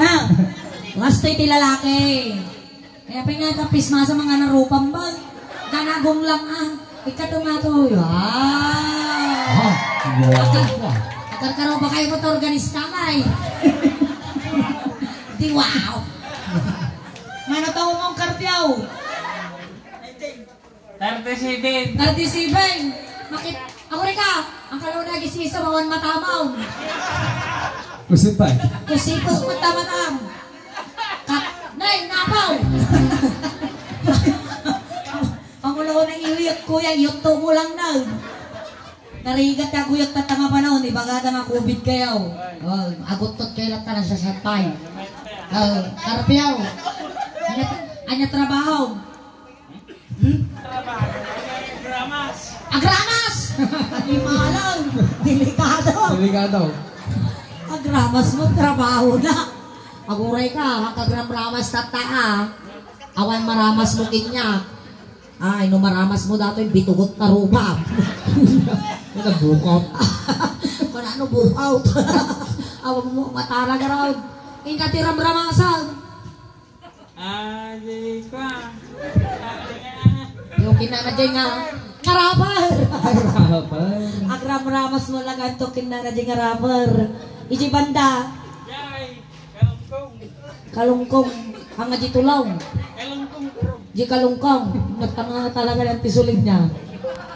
Na, lastoy ti lalaki. Kaya pa nga kapisma sa mga narupang ba? Ganagong lang Ikatumato. Wow! Nagkarkaraw ba kayo mo organista may? Di wow! Ano tao mong karpiyaw? 37. 37. Ako rin ka. Ang kalaw na gisisa mawan matamaw. Kusipay. Kusipo matamatam. Nay, napaw. Ang ulaw ng iwiyot kuya, yuto mo lang na. Narigat ka kuyot na tanga pa noon. Ibagada nga COVID kayaw. Agutot kayo lang talang sa satay. Karpiyaw. Anya trabaho. Agramas. Agramas! Di malang. Delikado. Delikado. Agramas mo, trabaho na. Aguray ka, kagramas tata awan maramas mo kinya. Ay, no maramas mo dato yung bitugot na ruba. Ano bukout? Kung ano bukout. Awan mo, matara ka raw. Ingkatiram-ramasan. Di ka. Yung kinanadya nga, ngarapar. Agram-ramas mo lang ito, kinanadya ngarapar. Iji banda. Jai. Kalungkong. Kalungkong. Ang nga tulaw. Kalungkong. Di kalungkong. Nagtanga talaga ng tisulid niya.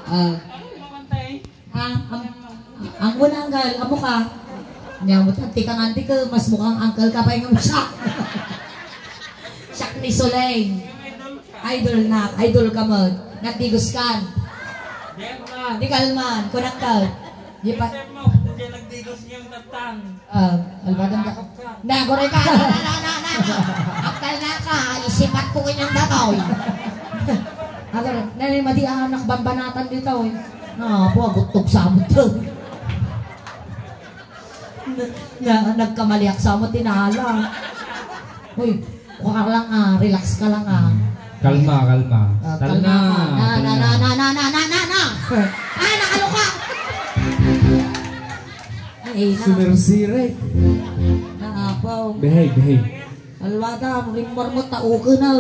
Mamantay. Ang unanggal, amo ka. Nyamot, antik ka, mas mukhang uncle ka pa yung siya. Siyak ni Soleng. Idol ka mo. Nagdigos ka. Di kalman, kunak ka. Di pa. Diyan nagdigos niyong tatang. Albagan ka. Nagore ka. Akal na ka, isipat ko inyong datoy. Agar, nalimadi ang anak bambanatan dito eh. Po, agutog sa mo to. Nagkamaliak sa mo, tinala. Uy, huwag ka lang relax ka lang Kalma. Tala na. Nakaluka! Sumirsire. Naapaw. Behave. Alwada, rimor mo tauke na.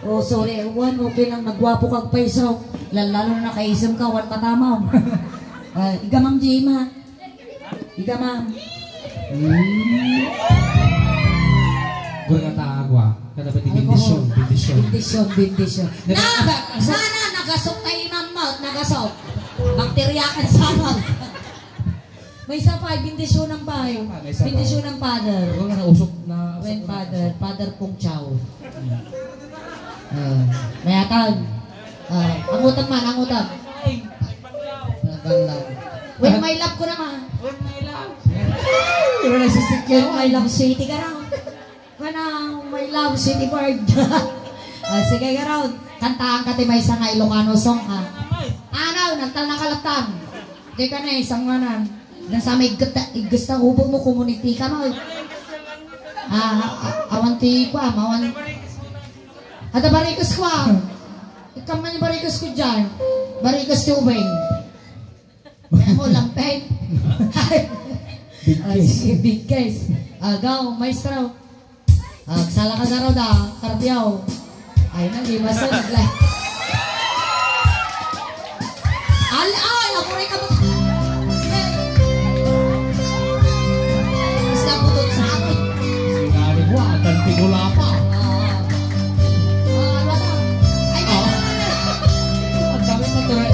Oh, sorry, Ewan, okay lang, nagwapo kag paisaw. Lalo na nakaisam ka, wan matamaw. Igamam Jima. Igamam. Gura kata agwa. Kata pati bindisyon. Sana nagasok tayo imam mo, nagasok. Bakterya kan sana. May isa pa, bindisyon ng bayo. Bindisyon ng father. Gura na usok na. When father pong chow. Mayatag. Angutan man. When my love ko naman. When my love. Gura na sisikyan. My love city ka raw. My love city bird. Sige ka raw. Kantaan ka may isang Ilocano song ha. Nagtal na kalatan. Di ka na isang manan. Nasa may gusto hubog mo community ka mo. Awanti ko mawan. Ada barikus ko Ikaw man yung barikus ko dyan. Barikus tubing. Mo lampen. Big case. Agaw, maestro. Sala ka garaw da, karpiyaw. Ay, nag-ibasa naglay. Nakuray ka ba? Isla putod sa akin. Sinari ko, tanti ko pa. Ang dami matuloy.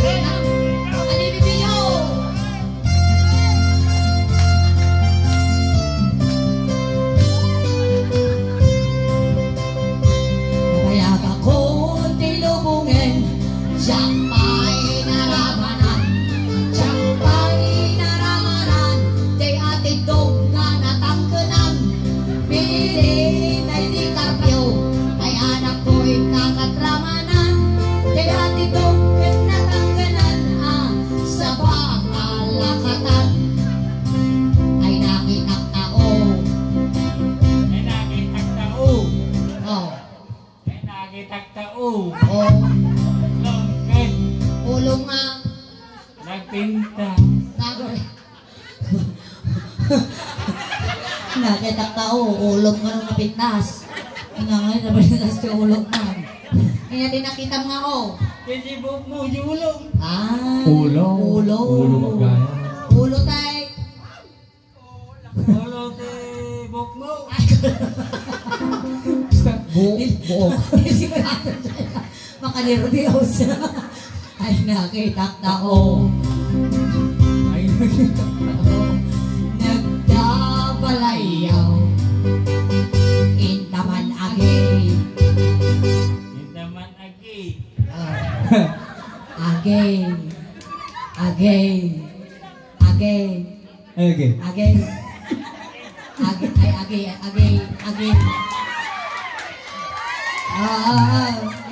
Nakitak tao, ulog nga nung napitnas. Nga ngayon, napitnas yung ulog na. Kaya din nakita mo nga ako. Kasi buhok mo, julong. Ah, Ulo. Ulo. Ulo magaya. Ulo tay. Ulo de buhok mo. Basta buok. Sigurado siya. Makanirobios. Ay, nakita ko. Ay, nakita. Nagdabalayaw. Intaman agay. Hintaman agi. Agay. Agay. Agay. Okay. Agay. Agay. Ay, agay. Agay. Agay.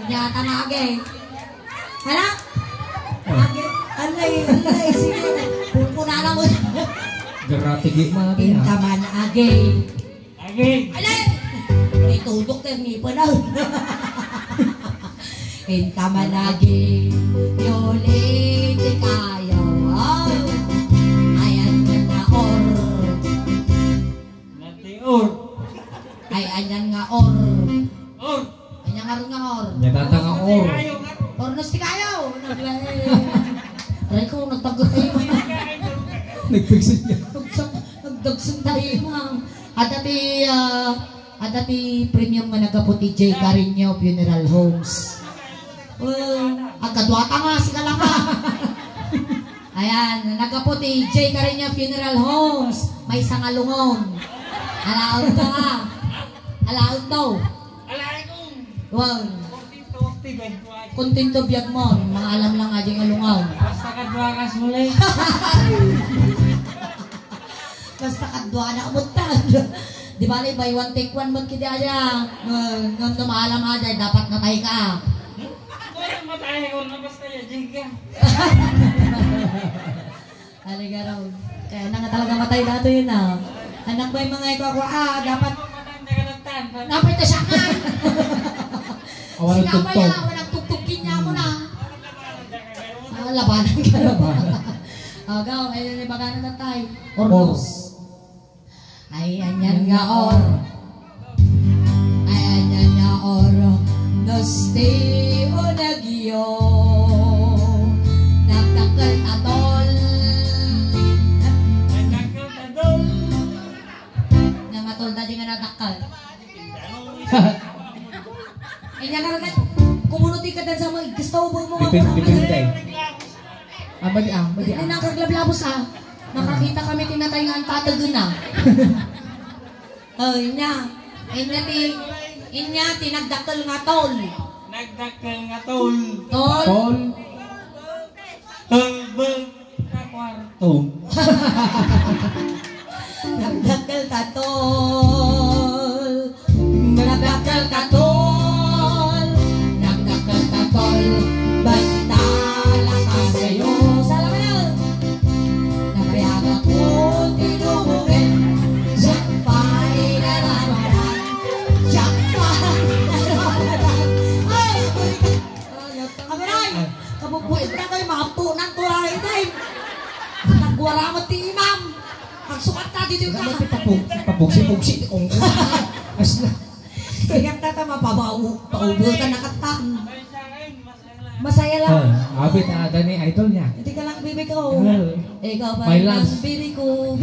Nyata na agay. Hala? Agay. Alay. Sige. Pupunala mo. Garatigi mga kaya. Intaman agay. Agi. Alay! May tudok tayo ni panahon. Intaman agay. Yulit kayo. Ayan nga or. Natior. Ay, anyan nga or. Or. Anyan nga rin nga or. Nyatata nga or. Kayo nga. Ornos ti kayo. Aray ko, nagtagod kayo. Nagpiksit niya. Nagdagsang tayo, ma'am. At dati premium nga nagaputi J. Carino Funeral Homes. Agkadwata nga, sika lang ka. Ayan, nagaputi J. Carino Funeral Homes. May sangalungon. Alaon ka ha. Alaon daw. Alay kong. Wow. Tukti gantuan. Kontento biyag mo. Mga alam lang nga dyan alungaw. Basta kadwakas mulay. Basta kadwa na umutan. Di ba buy one take one mo kiti aja. Ngam tumalam aja dapat natay ka. Kung matay ko na basta yajig ka. Talaga raw. Kaya na nga talaga matay dato yun ah. Anak ba yung mga ikaw ako dapat Matanda ka nagtan. dapat na siya ka. Awan ng Sinabay tugtog. na, walang tugtugin niya mo na. Labanan ka na ba? Agaw, ayun yung bagana na tayo. Ornos. Ay, anyan nga or. Ay, anyan nga or. Nosti o nagyo. Nagtakal atol. Nagkakal na doon. Nangatol na di nga natakal. Ay, nga nga kumunuti ka dan sa mga gusto mo Depende. Madi Ay, nakaglablabos ah. Nakakita kami tinatay nga ang tatagun na. Oh, inya, tinagdakal nga tol. Nagdakal nga tol. Tol? Tol. Tolbel ka kwarto. Nagdakal ka tol. Nagdakal ka tol. Nagdakal ka tol. Bantala ka sa'yo. Salamat na. Nakayaga ko tinumugin. Siyak pa'y naramadan. Siyak pa'y naramadan. Ay! Abiray! Kabubuit na kayo mga punang tulay tayo. Nagwaramot ti imam. Magsukat na dito ka. Papugsi-pugsi. Kung as na. Sigat na tama, paubutan na katan. Ay sa akin, masaya. Masaya lang. Abit ada ni idol niya. Hindi ka lang bibi ko. Oh. Ikaw ba My lang lance. bibi ko.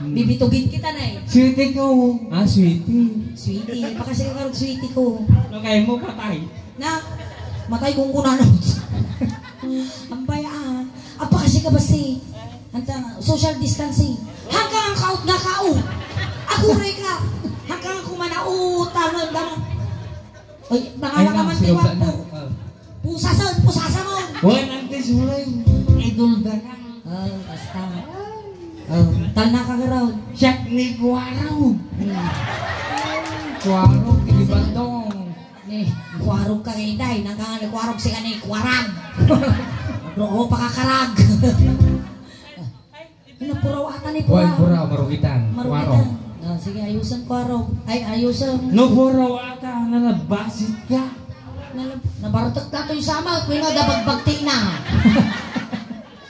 Bibitugin kita na eh. Sweetie ko. Ah, sweetie. Sweetie, baka siya karong sweetie ko. Lagay mo patay. Na, matay kong kunanon. Ang bayaan. Apa kasi ka ba si? Anta, social distancing. Hanggang ang kaut na kao. Aguray ka. Hanggang ako manautan. Oy, nangalang ka man tiwag po. Pusasa mo. Wan antes mulai. Idol dagang. Oh, basta. Oh, tanda ka garaw. Siyak ni Guaraw. Kuwaro, kilibandong. Nih, kuwarog ka rin dahi. Nanggang kuwarog si kanay kuwarag. Bro, pakakarag. Ano, puraw ata ni Kuwan pura. pura, marugitan. Kuwaro. Marugitan. Oh, sige, ayusan kuwarog. Ay, ayusan. No Guaraw ata nalabasit ka. Nabarutok na ito yung sama. Kung ino, dabagbagti na.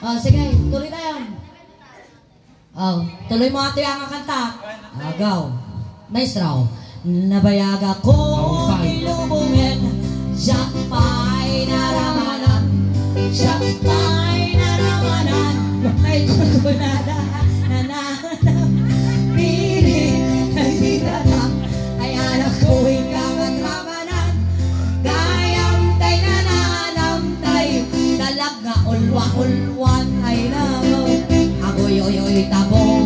Oh, sige, tuloy tayo. Oh, tuloy mo ate ang kanta. Agaw. Maestro. Nabayaga ko ilubungin. Siya pa'y naramanan. Siya pa'y naramanan. Ay kukunada. Nananap. Pilit. Ay hirap. Ay anak ko ikaw at ramanan. Gayam tay nananamtay. Dalag nga ulwa-ulwan. Ay nako. Agoy-oy-oy tabong.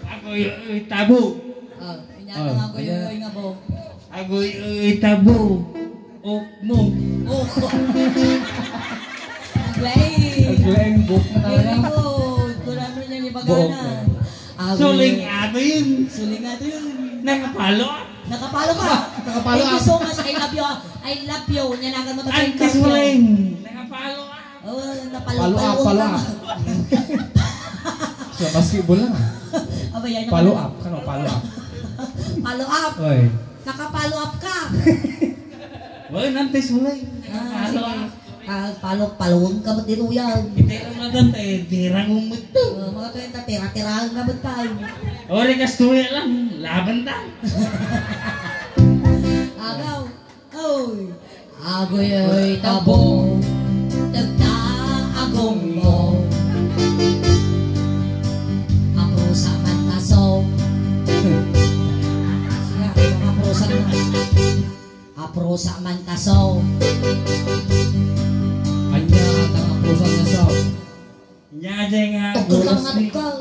Agoy tabo. Oh, pinyata nga agoy-oy nga bo. Agoy tabo. Ok mo. Oh. Play. Nag-learn book na Very talaga. good. Kung ano niya ni Baganan. Suling ato yun. Suling nga to yun. Nakapalo. Nakapalo ka. Nakapalo Thank you ka. so much. I love you. I love you. Nyanagan mo ta Antes Suling. Nakapalo ka. Oh, Palo up, napalo-palo palo ka. up. So, basketball lang. Aba, yan Palo up. Kano, palo up. Palo up. Oy. Nakapalo up ka. Wala nantes Suling. Ah, Nakapalo sige. ka. Palong ka ba't dito yan? Hindi ko madante. Tirang umuto. Mga 20, tira-tirahan ka ba't tayo? Ori kastuya lang. Laban ta. Agaw. Oy. Agoy tabong. Tagda agong mo. Ako sa mantasong. Sige, mga prosa na. Apro sa mantasong. Anya, tanga pusan niya sa. Nya aja nga. Tukol ka mga tukol.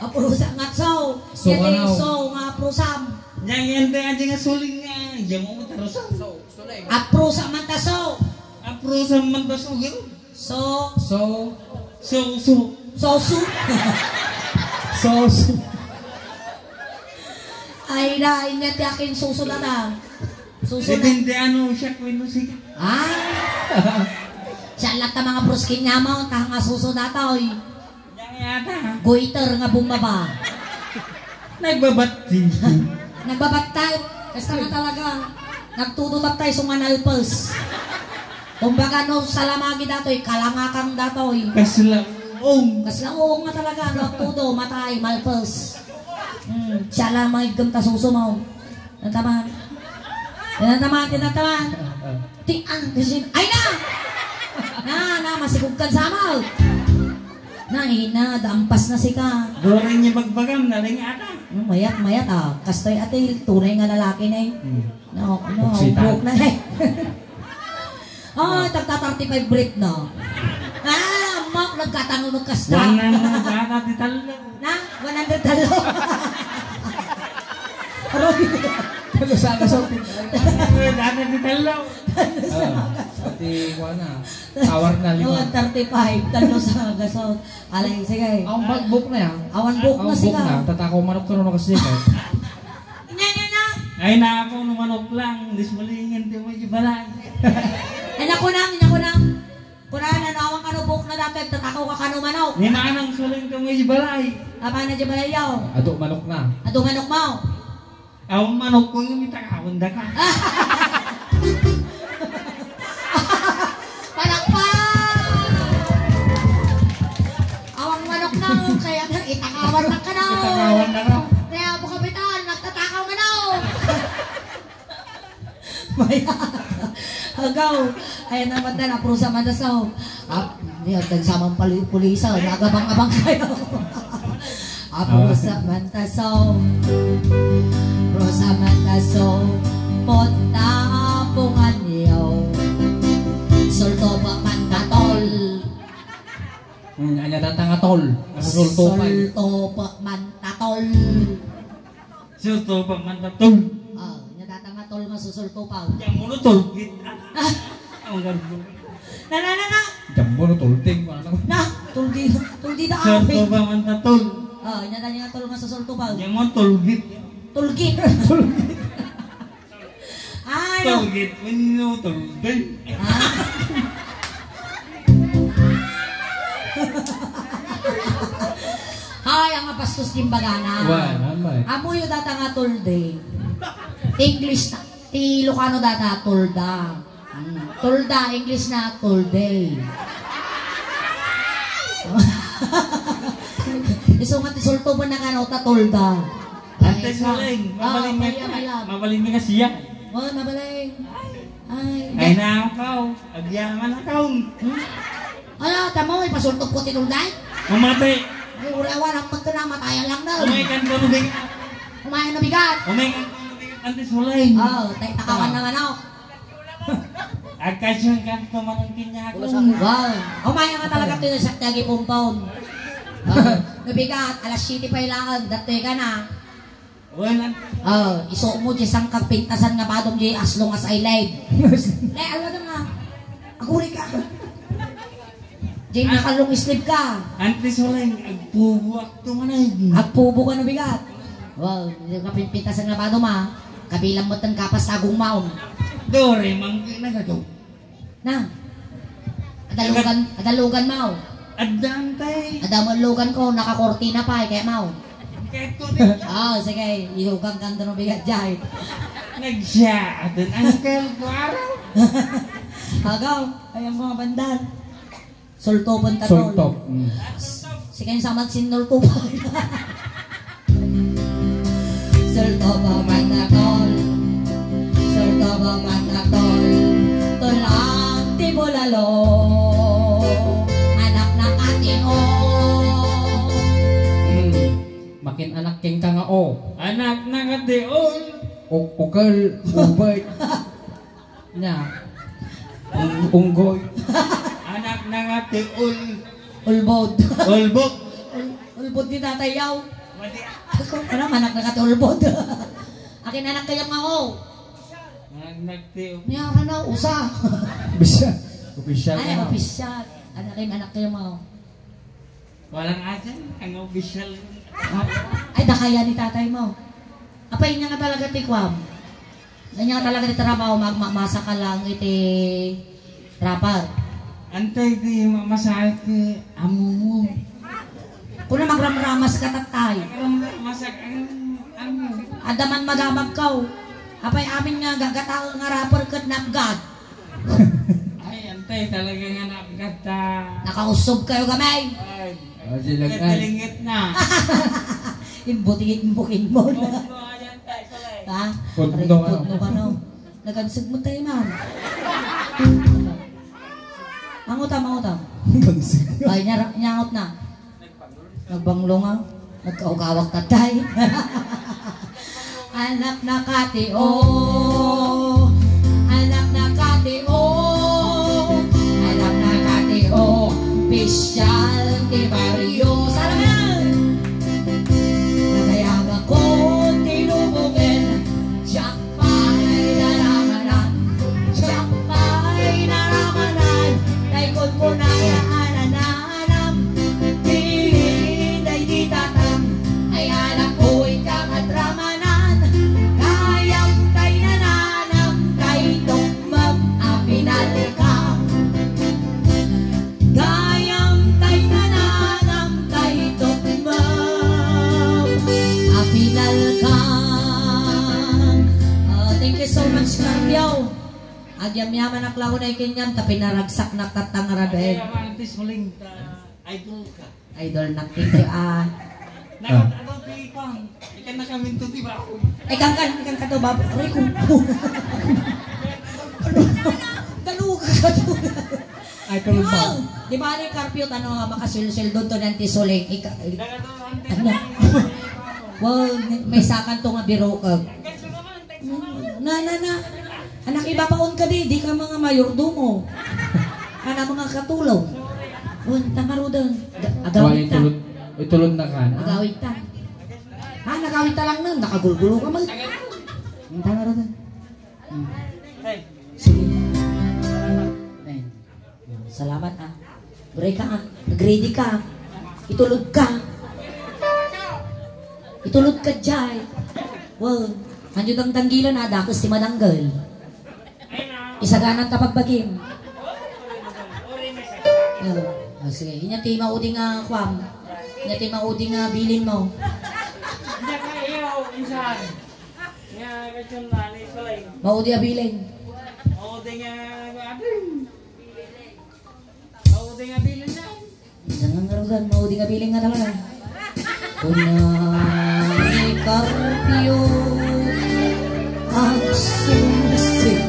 Apro sa ngatsaw. So, Yan ano? so, nga apro sam. Nya yende aja nga suling nga. Diyan mo matarosan. Apro sa mantasong. Apro sa mantas ugil. So, So, sosu. Ay na, inyat yakin susunod na. Susunod. Depende ano siya kwento siya. Ah. Siya lahat ng mga proskin niya mo, taha nga susunod na to. Nya yata. Goiter nga bumaba. Nagbabati. Nagbabatay. Basta nga talaga. Nagtututap tayo sa mga nalpos. Kumbaga no, salamagi datoy, kalangakang datoy. Kasla. Kasi lang oo nga talaga, nagtudo, matay, malpos. Siya lang mga igam ta susumaw. Tinataman. Ay na! Masigog ka sama. Dampas na si ka. Dorin niya magbagam, naling ata. Mayat kastoy ate, tunay nga lalaki na eh. No, Buksitan. broke na eh. Oh, tagta-35 break na. Mak, nagkatanong magkasta. Wala na bata di talo. Na, 100 talo. Aroy. Talo sa agasotin. Dati di talo. Pati, wala. Tawar na lima. 35, talo sa gasot. Alay, sige. Ang book na yan. Awan book na Ang book siya. na. Tatakaw manok ka rin kasi yan. Na. Ay na ako numanok lang. Dismalingin di mo ibalay. Ako nang. Kunahan na nawang kanubok na dati, tatakaw ka kanumanok. Ni manang suling ka mo ibalay. Apa na dyan balayaw? Ado manok na. Ato manok mo. Aw manok ko yung itakawon da ka. Palakpak! Awang manok na, kaya nang itakawan na ka na. Itakawan na ka. Kaya po kapitan, nagtatakaw ka na. Maya. Agaw. Ayan naman na, aprusa man na sa. Nagsamang pulisa, nagabang-abang kayo. Aprusa man ta sa. Aprusa man ta sa. Punta pungan niyo. Sulto pa man tatol. Anya datang atol. Sulto pa. Sulto pa man tatol. Sulto pa man tatong. Nya datang atol masusulto pa. Yang mulo tolgit. Ang garbo. Na. Jambo no tulting. Na, tuldi na Sulto amin. pa man tatong. Nya datang atol masusulto pa. Yang mo tolgit. Tulgit. Ay, no. Tolgit. Wino tolgit. Ay, ang apastos din bagana. Naman. Amo yung data nga tulde. English na. Ti Ilocano data tulda. Tulda, English na tulde. Isungat isulto pa na kanaw tatulda. Ante Suling, mabaling nga siya. Oh, mabaling. Ay na ako, agyaman ako. Ano, tamo, ipasultok ko tinulday? Mamatay. Ay, urawan, ang magkanamatayan lang daw. Umaykan ko nubing. Kumain na bigat. Umaykan ko nubing Ante Suling. Oh, takawan naman ako. Agkasyon kanto manungkin niya ako. Wow. Kumain ka talaga dito sa tagi pumpon. Nabigat, alas 7 pa ilangan, datoy ka na. Wala. Iso mo di sang kagpintasan nga badong di as long as I live. Ano na nga? Akuri ka. Di nakalong sleep ka. Ante Suling, agpubuak to manay. Agpubo ka na bigat. Wow, di kagpintasan nga badong ma. Kabilang mo tan kapas tagong maon. Dore, mangki na ka to. Na. Adalugan mau. Adantay. Adalugan ko, nakakortina pa kaya mau. Keto din. Sige, ihugang kanto ng bigat jay. Nagsya, atin uncle ko araw. Agaw, ayang mga bandal. Sultopon ka tol. Sultop. Sige, sa magsinulto pa. Sultopo man na tol. Sultopo man na tol. Tulang tibulalo. Anak na katino. Makin anak king ka nga o. Anak na katiol. Ukal, ubay. Nya. Unggoy. Anak na katiol. Ulbod. Ulbok. Ulbod ni tatayaw. Mati. Ako, ano, anak na katulbod. Akin anak kayang ako. Anak nagtiol. Niya ka na, usa. Bisa. Official Ay, na. opisyal. Anak kayang ako. Walang asan, ang official. Ay, dakaya ni tatay mo. Apay niya nga talaga tikwam. Ganyan nga talaga ni trabaho, magmamasa ka lang iti rapper. Antay di mamasahit ni amo mo. Kung na magramramas ka tatay, Masak ang amo. adaman magamag kaw. Apay amin nga gagatao nga rapper kat napgad. Ay, antay talaga nga napagata. Nakausog kayo gamay. Ay, Silag ay. katilingit na. Imbutin mo na. Ayan tayo, salay. Ha? Pudno ka. Pudno ka no. Nagansig mo tayo man. Mangutam. Ay, nyangot na. Nagbanglo nga. Nagkaugawak tatay. Anak na katio. Anak na katio. Anak na katio. Pisyal di barrio. Sana yan! Nagayag ako tinubugin. Siyak pa'y naramanan. Siyak pa'y naramanan. Taikot ko na yaanananam. Dilin ay di tatang. Ay anak ko'y kakatramanan. Kayang tay nananam. Kay tukmag apinal ka. Gayang tay nananam. Kay tukmag apinal ka. Thank you so much, Carpio. Agyam-yaman ang klaho na ikinyam, tapi naragsak na katangarabe. Kaya mantis muling idol ka. Idol na tito Nakatadol di pang. Ikan na kami ito, di ba ako? Ikan ka to, babo. Aray ko. Galuga ka to. Ay, tulog pa. Di ba ni Carpio, makasilsil doon to ng tisuling. Nakatadol antes. Ano? Wow, may sakan to nga biro ka. Na. Anak iba pa on ka di ka mga mayordomo. Ana mga katulaw. Tangaro doon. Agawit ta. Itulod na ka. Agawit ta. Nagawit ta lang nun. Nakagulgulo ka mag. Tangaro doon. Hey, Sige. Amen. Salamat ah. Gray ka ah. Nag-ready ka. Itulog ka. Itulog ka dyan. Wow. Anjud ang tanggilan na dakos ti madanggal. Isaganan tapagbagim. Sige. Inyati maudi nga kwam. Inyati maudi nga bilin mo. hindi ka iyo, insan. Nga, kacon na, ni Salay. Maudi a bilin. O, di nga, atin. O, di nga bilin na. Sangang ngarugan mau di kabiling nga talaga. Kunay karpyo ang susi.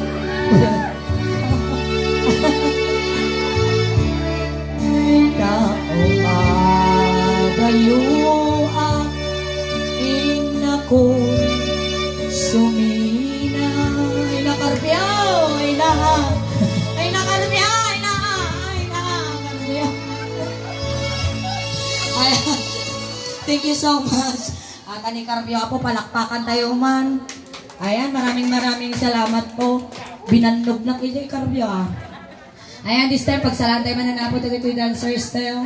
Kaumagayo ang inako sumina. Ay nakarpyo, ay na. Ay nakarpyo, ay na. Ay na, karpyo. Ay, thank you so much. Kani Karpyo po, palakpakan tayo man. Ayan, maraming salamat po. Binanlog na kayo Karpyo. Ayan, this time, pagsalantay man na po ito dancers tayo.